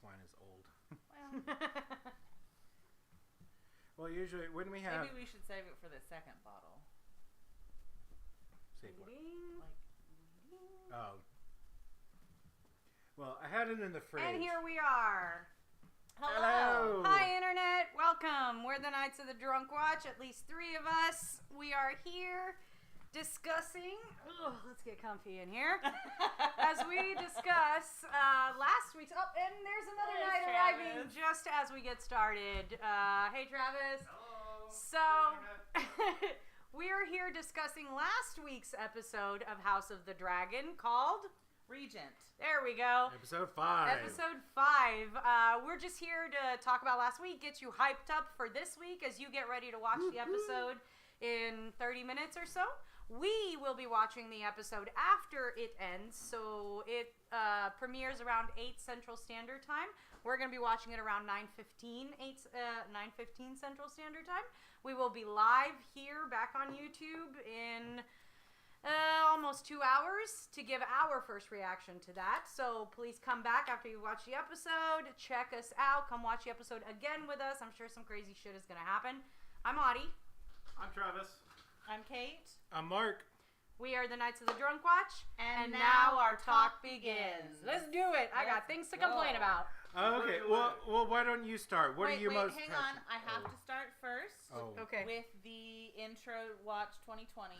wine is old. Well, Well, usually when we have... maybe we should save it for the second bottle. Save what? Like, Oh. Well, I had it in the fridge. And here we are. Hello. Hi, Internet. Welcome. We're the Knights of the Drunk Watch. At least 3 of us. We are here discussing... Ugh, let's get comfy in here. As we discuss last week's... Oh, and there's another knight arriving just as we get started. Hey, Travis. Hello. So... we are here discussing last week's episode of House of the Dragon called... Regent. There we go. Episode 5. Episode 5. We're just here to talk about last week, get you hyped up for this week as you get ready to watch the episode in 30 minutes or so. We will be watching the episode after it ends, so it premieres around 8 Central Standard Time. We're going to be watching it around 9:15 Central Standard Time. We will be live here back on YouTube in... almost 2 hours to give our first reaction to that. So please come back after you watch the episode. Check us out. Come watch the episode again with us. I'm sure some crazy shit is going to happen. I'm Audie. I'm Travis. I'm Kate. I'm Mark. We are the Knights of the Drunk Watch. And now our talk begins. Let's do it. I got things to complain about. Okay, well, why don't you start? What are you most... Hang on. I have to start first. Oh. Okay. With the Intro Watch 2020.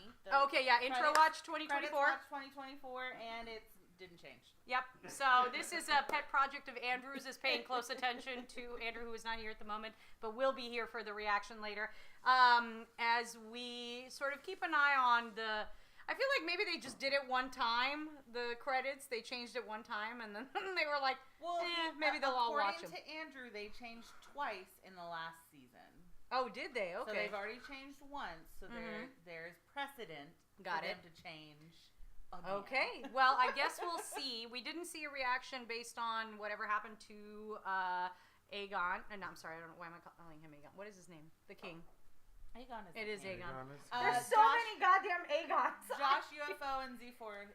Okay, yeah. Intro Watch 2024. Credits Watch 2024, and it didn't change. Yep. So this is a pet project of Andrew's, is paying close attention to Andrew, who is not here at the moment, but will be here for the reaction later. As we sort of keep an eye on the... I feel like maybe they just did it one time, the credits. They changed it one time, and then they were like, maybe they'll all watch them. According to Andrew, they changed twice in the last season. Oh, did they? Okay. So they've already changed once, so there's precedent for them to change again. Okay. Well, I guess we'll see. We didn't see a reaction based on whatever happened to Aegon. No, I'm sorry. I don't know. Why am I calling him Aegon? What is his name? The king. Aegon is It is Aegon. There's so many goddamn Aegons. Josh, UFO, and Z4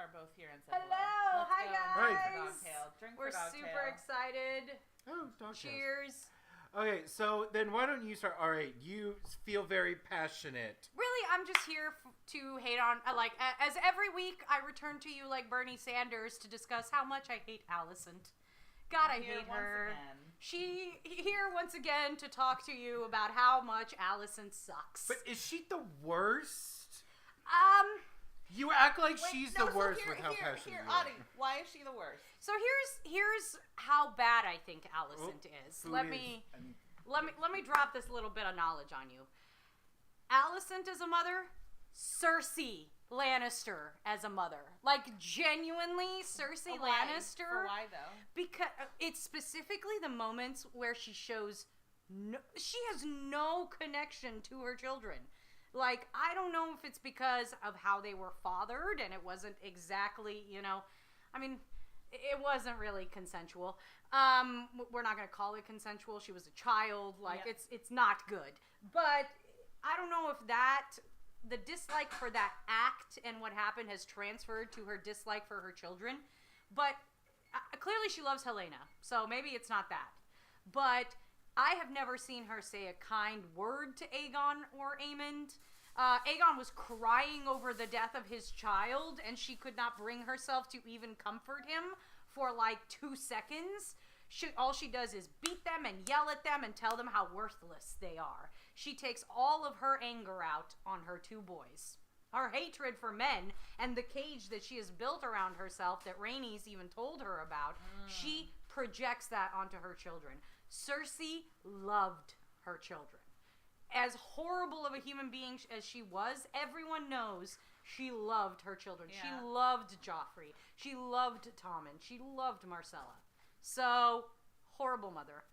are both here and said hello. Hi, guys. Drink We're for Dogtail. super excited. Oh, Dogtail. Cheers. Okay, so then why don't you start? All right, you feel very passionate. Really, I'm just here to hate on, as every week I return to you like Bernie Sanders to discuss how much I hate Alicent. God, I hate her. She here once again to talk to you about how much Alicent sucks. But is she the worst? You act like she's the worst with how passionate you are. Audie, why is she the worst? So here's how bad I think Alicent is. Let me drop this little bit of knowledge on you. Alicent as a mother, Cersei Lannister as a mother. Like, genuinely, Cersei Lannister. For why, though? Because it's specifically the moments where she shows she has no connection to her children. Like, I don't know if it's because of how they were fathered, and it wasn't exactly, I mean, it wasn't really consensual. We're not going to call it consensual. She was a child. It's not good. But I don't know if the dislike for that act and what happened has transferred to her dislike for her children. But clearly she loves Helena, so maybe it's not that. But I have never seen her say a kind word to Aegon or Aemond. Aegon was crying over the death of his child, and she could not bring herself to even comfort him for like 2 seconds. All she does is beat them and yell at them and tell them how worthless they are. She takes all of her anger out on her 2 boys. Her hatred for men and the cage that she has built around herself that Rhaenys even told her about, she projects that onto her children. Cersei loved her children. As horrible of a human being as she was, everyone knows she loved her children. Yeah. She loved Joffrey. She loved Tommen. She loved Marcella. So, horrible mother.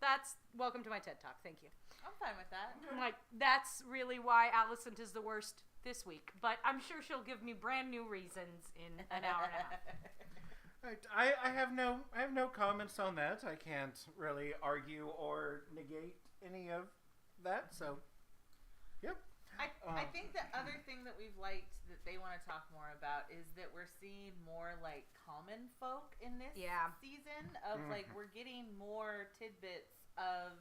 Welcome to my TED Talk. Thank you. I'm fine with that. That's really why Alicent is the worst this week. But I'm sure she'll give me brand new reasons in an hour and a half. Right, I have no comments on that. I can't really argue or negate any of that. So, yep. I think the other thing that we've liked that they want to talk more about is that we're seeing more like common folk in this season of like we're getting more tidbits of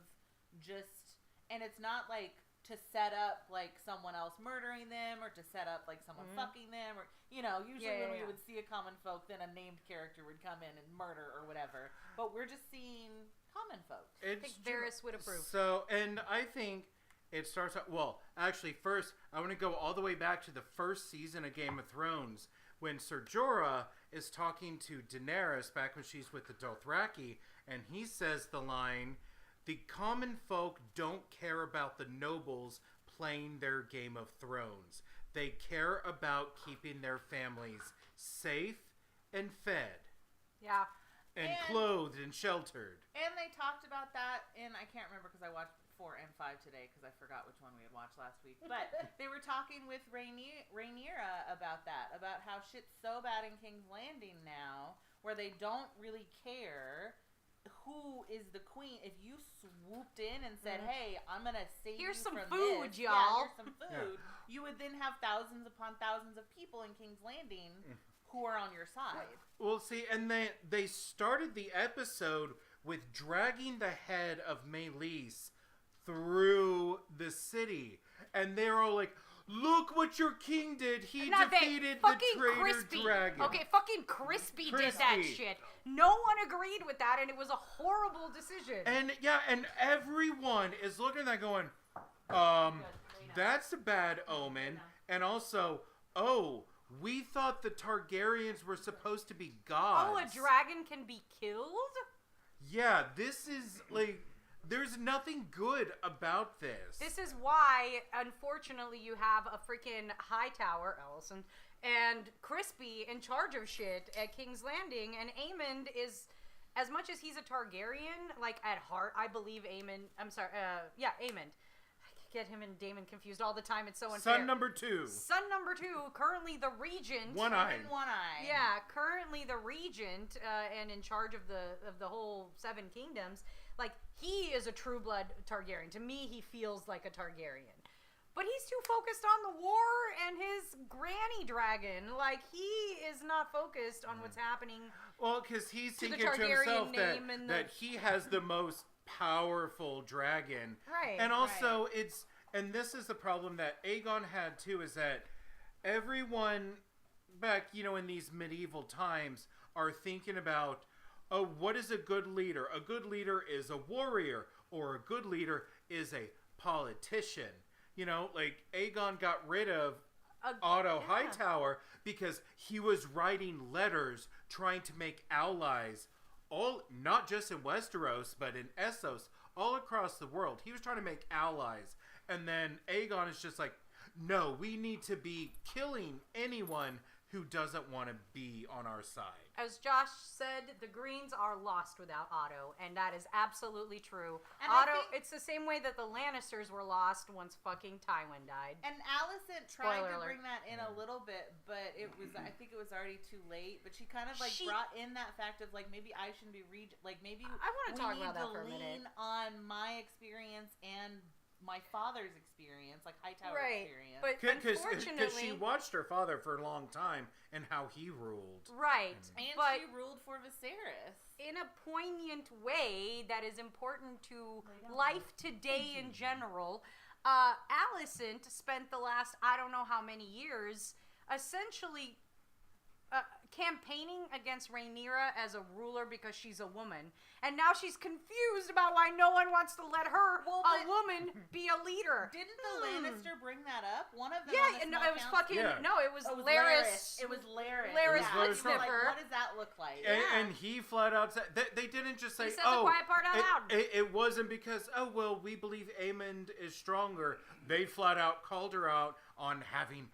just, and it's not like to set up like someone else murdering them or to set up like someone fucking them or usually when we would see a common folk then a named character would come in and murder or whatever, but we're just seeing common folk. I think Varys would approve. So, and I think it starts out, well, actually, first, I want to go all the way back to the first season of Game of Thrones when Ser Jorah is talking to Daenerys back when she's with the Dothraki, and he says the line, "The common folk don't care about the nobles playing their Game of Thrones. They care about keeping their families safe and fed." Yeah. And clothed and sheltered. And they talked about that in, I can't remember because I watched 4 and 5 today because I forgot which one we had watched last week. But they were talking with Rhaenyra about that, about how shit's so bad in King's Landing now where they don't really care who is the queen. If you swooped in and said, "Hey, I'm going to save here's you some from food, this. y'all. Yeah, here's some food," you would then have thousands upon thousands of people in King's Landing who are on your side. Well, see, and they started the episode with dragging the head of Meleys through the city. And they're all like, "Look what your king did. He defeated the traitor dragon." Okay, fucking Crispy did that shit. No one agreed with that, and it was a horrible decision. And, and everyone is looking at that going, that's a bad omen. And also, we thought the Targaryens were supposed to be gods. Oh, a dragon can be killed? Yeah, this is, like, there's nothing good about this. This is why, unfortunately, you have a freaking Hightower, Allison, and Crispy in charge of shit at King's Landing, and Aemond is, as much as he's a Targaryen, like, at heart, I believe Aemond, Aemond. Get him and Daemon confused all the time. It's so unfair. Son number 2, currently the regent. One eye. Yeah, currently the regent and in charge of the whole 7 kingdoms. Like, he is a true blood Targaryen. To me, he feels like a Targaryen. But he's too focused on the war and his granny dragon. Like, he is not focused on what's happening. Well, because he's thinking to himself that he has the most powerful dragon. Right. And also and this is the problem that Aegon had too, is that everyone back, in these medieval times are thinking about, what is a good leader? A good leader is a warrior, or a good leader is a politician. Like Aegon got rid of Otto Hightower because he was writing letters trying to make allies all, not just in Westeros, but in Essos, all across the world. He was trying to make allies. And then Aegon is just like, no, we need to be killing anyone who doesn't want to be on our side. As Josh said, the Greens are lost without Otto, and that is absolutely true. And it's the same way that the Lannisters were lost once fucking Tywin died. And Alicent tried to bring that in a little bit, but I think it was already too late. But she kind of brought in that fact of like, maybe I shouldn't be maybe I want to talk about that for a minute. We need to lean on my experience and my father's experience, like Hightower experience. But unfortunately, because she watched her father for a long time and how he ruled. Right. And she ruled for Viserys. In a poignant way that is important to life today in general. Alicent spent the last, I don't know how many years, essentially campaigning against Rhaenyra as a ruler because she's a woman, and now she's confused about why no one wants to let her, a woman, be a leader. Didn't the Lannister bring that up? One of them. It was fucking it was Larys. It was Larys. Larys Footsniffer. Like, what does that look like? And he flat out said they didn't just say, he said the quiet part out loud. It wasn't because we believe Aemond is stronger. They flat out called her out on having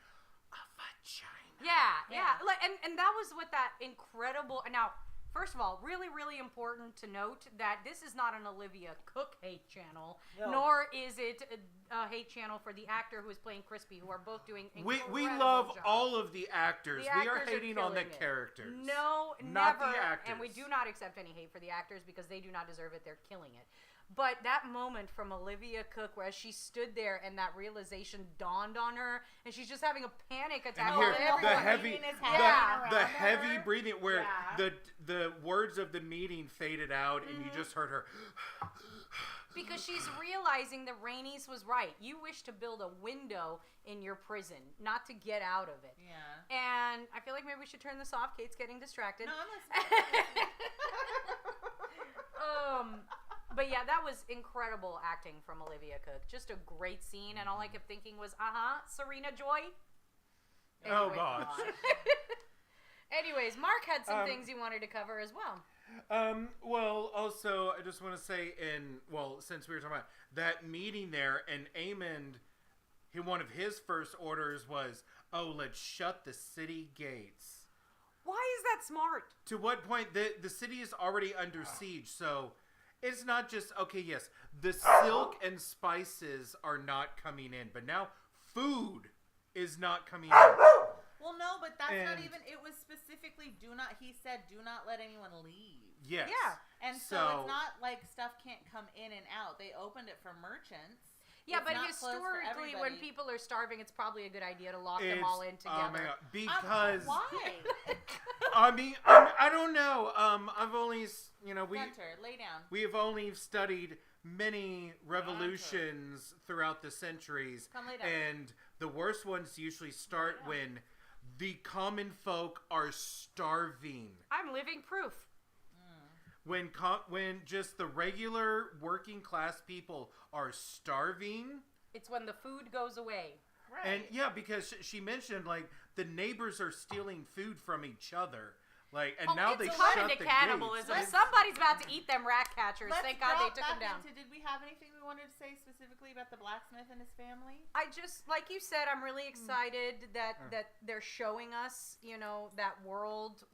a vagina. Yeah. And that was what that incredible... Now, first of all, really, really important to note that this is not an Olivia Cook hate channel, nor is it a hate channel for the actor who is playing Crispy, who are both doing incredible We love jobs. all of the actors. We are hating on the characters. No, not never. the actors. And we do not accept any hate for the actors because they do not deserve it. They're killing it. But that moment from Olivia Cook, where she stood there and that realization dawned on her, and she's just having a panic attack. The heavy breathing, where the words of the meeting faded out, and you just heard her. Because she's realizing that Rhaenys was right. You wish to build a window in your prison, not to get out of it. Yeah. And I feel like maybe we should turn this off. Kate's getting distracted. No, I'm listening. But yeah, that was incredible acting from Olivia Cook. Just a great scene, and all I kept thinking was, Serena Joy. Oh, gosh. Anyways, Mark had some things he wanted to cover as well. Well, also, I just want to say since we were talking about that meeting there, and Aemond, one of his first orders was, let's shut the city gates. Why is that smart? To what point? The city is already under siege, so it's not just, yes, the silk and spices are not coming in, but now food is not coming in. Well, no, but that's not even, it was specifically he said, do not let anyone leave. Yes. Yeah. And so it's not like stuff can't come in and out. They opened it for merchants. Yeah, but historically, when people are starving, it's probably a good idea to lock them all in together. Oh my God. Because why? I mean, I don't know. I've only, Gunter, lay down. We have only studied many revolutions throughout the centuries, Come lay down. and the worst ones usually start when the common folk are starving. I'm living proof. When just the regular working class people are starving. It's when the food goes away. Right. And because she mentioned the neighbors are stealing food from each other. Now they shut the cannibalism. gates. Somebody's about to eat them rat catchers. Thank God they took them down. Did we have anything we wanted to say specifically about the blacksmith and his family? I just, like you said, I'm really excited that they're showing us, that world.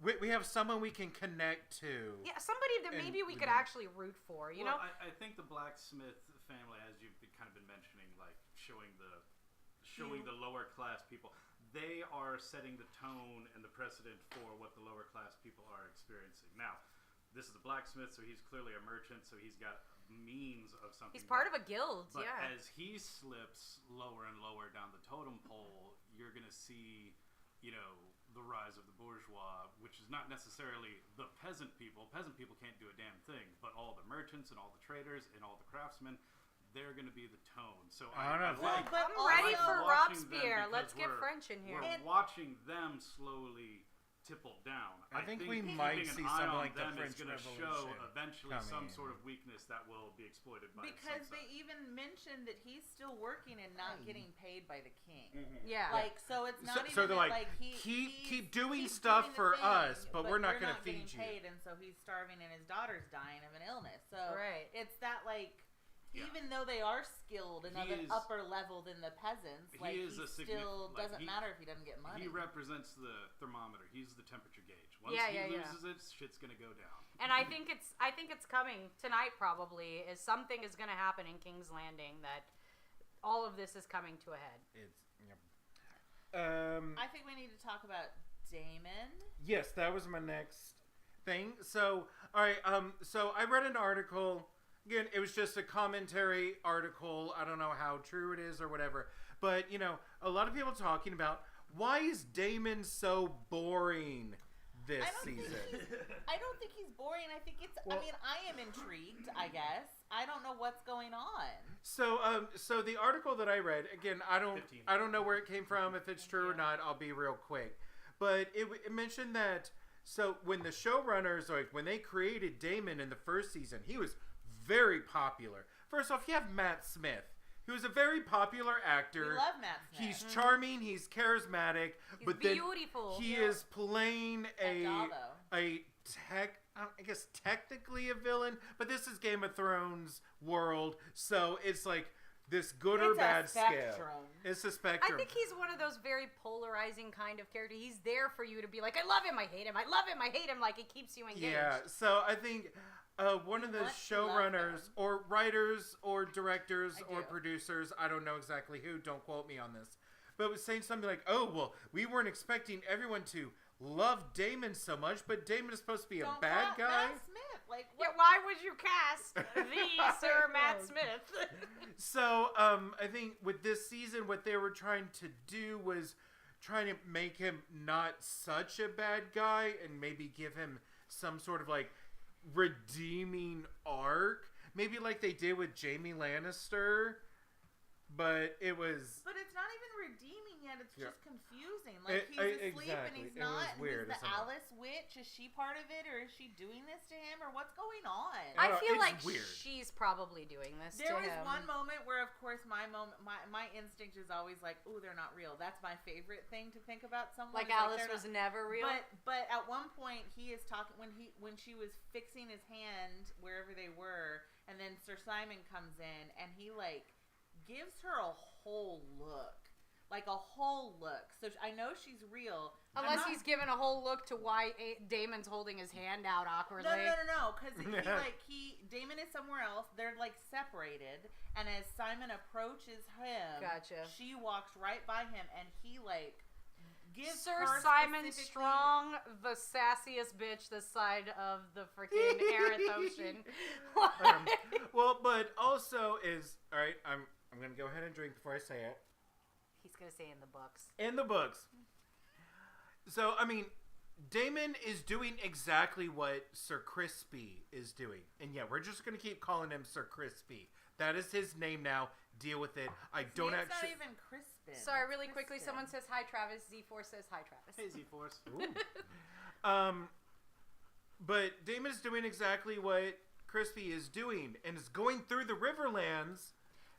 We have someone we can connect to. Yeah, somebody that maybe we could actually root for, you know? I think the blacksmith family, as you've kind of been mentioning, showing the lower class people, they are setting the tone and the precedent for what the lower class people are experiencing. Now, this is a blacksmith, so he's clearly a merchant, so he's got means of something. He's part of a guild, but as he slips lower and lower down the totem pole, you're going to see, the rise of the bourgeois, which is not necessarily the peasant people. Peasant people can't do a damn thing, but all the merchants and all the traders and all the craftsmen, they're going to be the tone. So I'm ready for Robespierre. Let's get French in here. We're watching them slowly tipple down. I think we might see something like the French Revolution is going to show eventually some in. sort of weakness that will be exploited by because they even mentioned that he's still working and not getting paid by the king. Mm-hmm. Yeah, so it's not so they're keep doing stuff for us, but we're not going to feed you. Paid, and so he's starving, and his daughter's dying of an illness. So it's that even though they are skilled and of an upper level than the peasants, he still doesn't matter if he doesn't get money. He represents the thermometer. He's the temperature gauge. Once he loses it, shit's gonna go down. And I think it's coming tonight. Probably is something is gonna happen in King's Landing that all of this is coming to a head. I think we need to talk about Daemon. Yes, that was my next thing. So all right. So I read an article. Again, it was just a commentary article. I don't know how true it is or whatever. But, a lot of people talking about why is Daemon so boring this season? I don't think he's boring. I think it's, I am intrigued, I guess. I don't know what's going on. So the article that I read, again, I don't know where it came from, if it's true or not. I'll be real quick. But it mentioned that, so when the showrunners, when they created Daemon in the first season, he was very popular. First off, you have Matt Smith, who is a very popular actor. We love Matt Smith. He's charming. He's charismatic. He's but beautiful. Then he is playing I guess technically a villain, but this is Game of Thrones world, so it's this good or bad scale. It's a spectrum. I think he's one of those very polarizing kind of character. He's there for you to be like, I love him, I hate him, I love him, I hate him. It keeps you engaged. Yeah. So I think. One of the showrunners or writers or directors or producers, I don't know exactly who, don't quote me on this, but was saying something like, we weren't expecting everyone to love Damon so much, but Damon is supposed to be a bad guy. Matt Smith. Like, yeah, why would you cast the Sir Matt Smith? So, I think with this season, what they were trying to do was trying to make him not such a bad guy and maybe give him some sort of like redeeming arc. Maybe like they did with Jaime Lannister. But it was... But it's not even redeeming yet. It's just confusing. Like, he's asleep and he's not. And weird, who's the Alice witch? Is she part of it? Or is she doing this to him? Or what's going on? I feel like weird. She's probably doing this There to was him. one moment where, of course, my instinct is always like, ooh, they're not real. That's my favorite thing to think about someone. Like Alice was never real? But at one point, he is talking... When she was fixing his hand wherever they were, and then Sir Simon comes in, and he, like... gives her a whole look. Like a whole look. So I know she's real. Unless he's given a whole look to why Damon's holding his hand out awkwardly. No. Because Damon is somewhere else. They're like separated. And as Simon approaches him, she walks right by him and he like gives Sir her Simon Strong, the sassiest bitch this side of the freaking Arid Ocean. Well, but also is... Alright, I'm going to go ahead and drink before I say it. He's going to say in the books. In the books. So, I mean, Damon is doing exactly what Sir Crispy is doing. And yeah, we're just going to keep calling him Sir Crispy. That is his name now. Deal with it. It's not even Crispin. Sorry, really quickly. Someone says hi, Travis. Z4 says hi, Travis. Hey, Z-Force. But Damon is doing exactly what Crispy is doing. And is going through the Riverlands...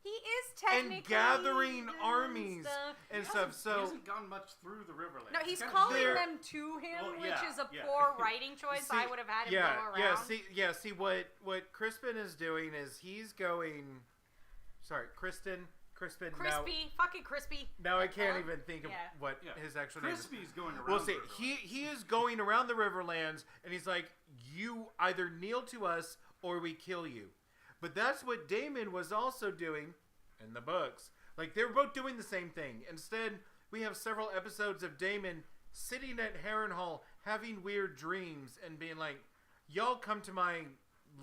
He is technically... And gathering armies and stuff, so... He hasn't gone much through the Riverlands. No, he's calling them to him, which is a poor writing choice. I would have had him go around. See, what Crispin is doing is he's going... Sorry, Crispin. Crispy. Fucking Crispy. Now I can't even think of what his actual name is. Crispy's going around. Well, see, he is going around the Riverlands, and he's like, you either kneel to us, or we kill you. But that's what Damon was also doing in the books. Like, they were both doing the same thing. Instead, we have several episodes of Damon sitting at Harrenhal having weird dreams and being like, y'all come to my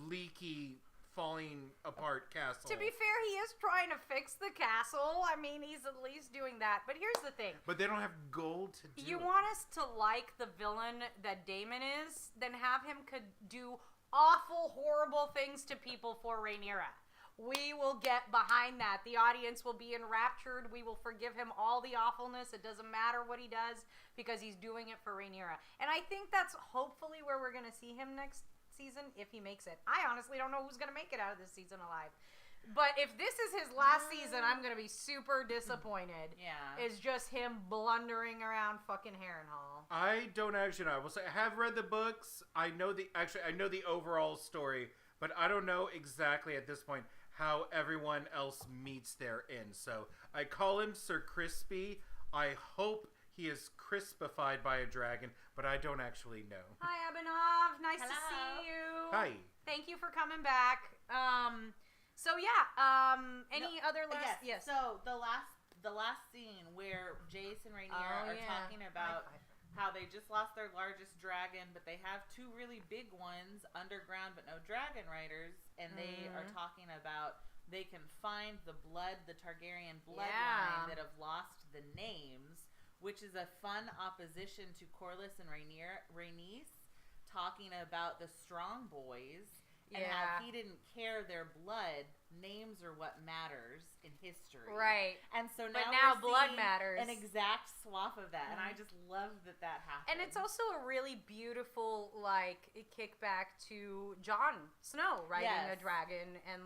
leaky, falling apart castle. To be fair, he is trying to fix the castle. I mean, he's at least doing that. But here's the thing. But they don't have gold to do You it. want us to like the villain that Damon is, then have him could do awful, horrible things to people for Rhaenyra. We will get behind that. The audience will be enraptured. We will forgive him all the awfulness. It doesn't matter what he does because he's doing it for Rhaenyra. And I think that's hopefully where we're going to see him next season if he makes it. I honestly don't know who's going to make it out of this season alive. But if this is his last season, I'm going to be super disappointed. Yeah. It's just him blundering around fucking Harrenhal. I don't actually know. I will say I have read the books. I know the overall story, but I don't know exactly at this point how everyone else meets their end. So I call him Sir Crispy. I hope he is crispified by a dragon, but I don't actually know. Hi, Abhinav. Nice to see you. Hi. Thank you for coming back. Any other last... Yes. So the last scene where Jace and Rhaenyra are talking about how they just lost their largest dragon, but they have two really big ones underground, but no dragon riders, and they are talking about they can find the Targaryen bloodline that have lost the names, which is a fun opposition to Corlys and Rhaenys talking about the strong boys. And how he didn't care their blood. Names are what matters in history. Right. And so now, blood matters. An exact swath of that. And I just love that happened. And it's also a really beautiful, kickback to Jon Snow riding a dragon. And,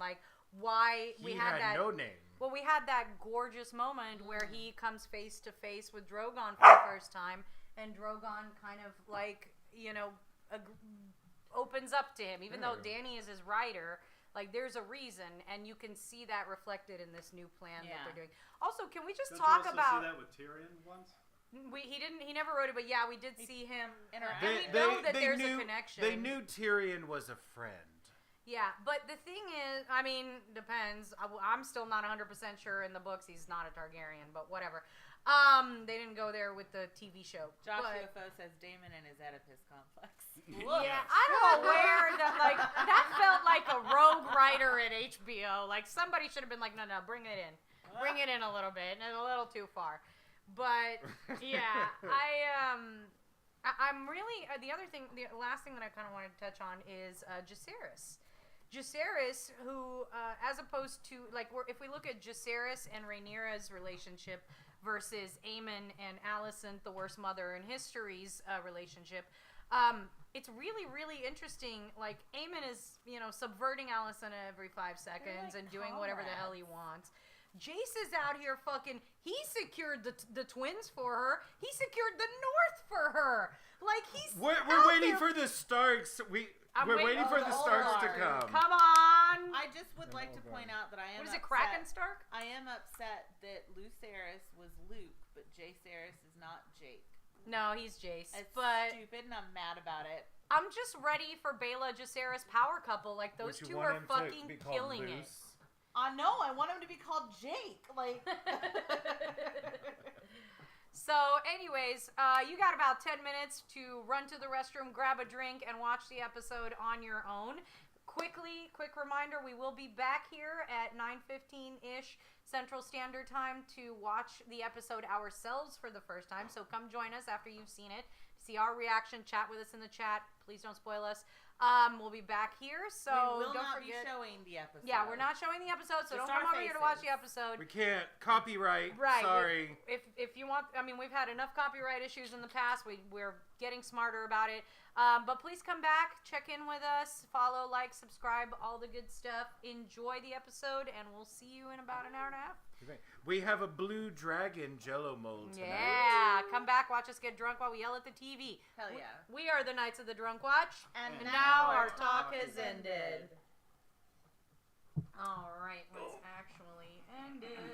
why we had that... no name. Well, we had that gorgeous moment where he comes face to face with Drogon for the first time. And Drogon kind of, opens up to him, even though Dany is his rider. There's a reason, and you can see that reflected in this new plan that they're doing. Also, can we just talk about? See that with Tyrion once? He never wrote it, but we did see him interact. We know that there's a connection. They knew Tyrion was a friend. Yeah, but the thing is, depends. I'm still not 100% sure in the books he's not a Targaryen, but whatever. They didn't go there with the TV show. Josh UFO says Damon and his Oedipus complex. Yeah, I don't know where that felt like a rogue writer at HBO. Like somebody should have been like, no, bring it in a little bit, and a little too far. But yeah, I'm really the last thing that I kind of wanted to touch on is Jacaerys. Jacaerys, who, as opposed to if we look at Jacaerys and Rhaenyra's relationship versus Aemon and Alicent, the worst mother in history's relationship, it's really, really interesting. Like Aemon is, subverting Alicent every 5 seconds and doing whatever the hell he wants. Jace is out here he secured the twins for her. He secured the North for her. Like, We're waiting for the Starks. We're waiting for the Starks to come. Come on. I just would like to point out that I am What is it, Kraken Stark? I am upset that Lucerys was Luke, but Jacaerys is not Jake. No, he's Jace. It's but stupid, and I'm mad about it. I'm just ready for Baela Jacaerys power couple. Like, those two are fucking killing it. I know. I want him to be called Jake. Like. So, anyways, you got about 10 minutes to run to the restroom, grab a drink, and watch the episode on your own. Quick reminder, we will be back here at 9:15-ish Central Standard Time to watch the episode ourselves for the first time. So come join us after you've seen it. See our reaction, chat with us in the chat. Please don't spoil us. We'll be back here, so we will don't not forget. be showing the episode. Yeah, we're not showing the episode, so Just don't come over faces. here to watch the episode. We can't copyright. Right. Sorry. If you want, we've had enough copyright issues in the past. We're getting smarter about it. But please come back, check in with us, follow, like, subscribe, all the good stuff. Enjoy the episode, and we'll see you in about an hour and a half. We have a blue dragon Jello mold tonight. Yeah, come back, watch us get drunk while we yell at the TV. Hell yeah. We are the Knights of the Drunk Watch. And now our talk has ended. All right, what's actually ended?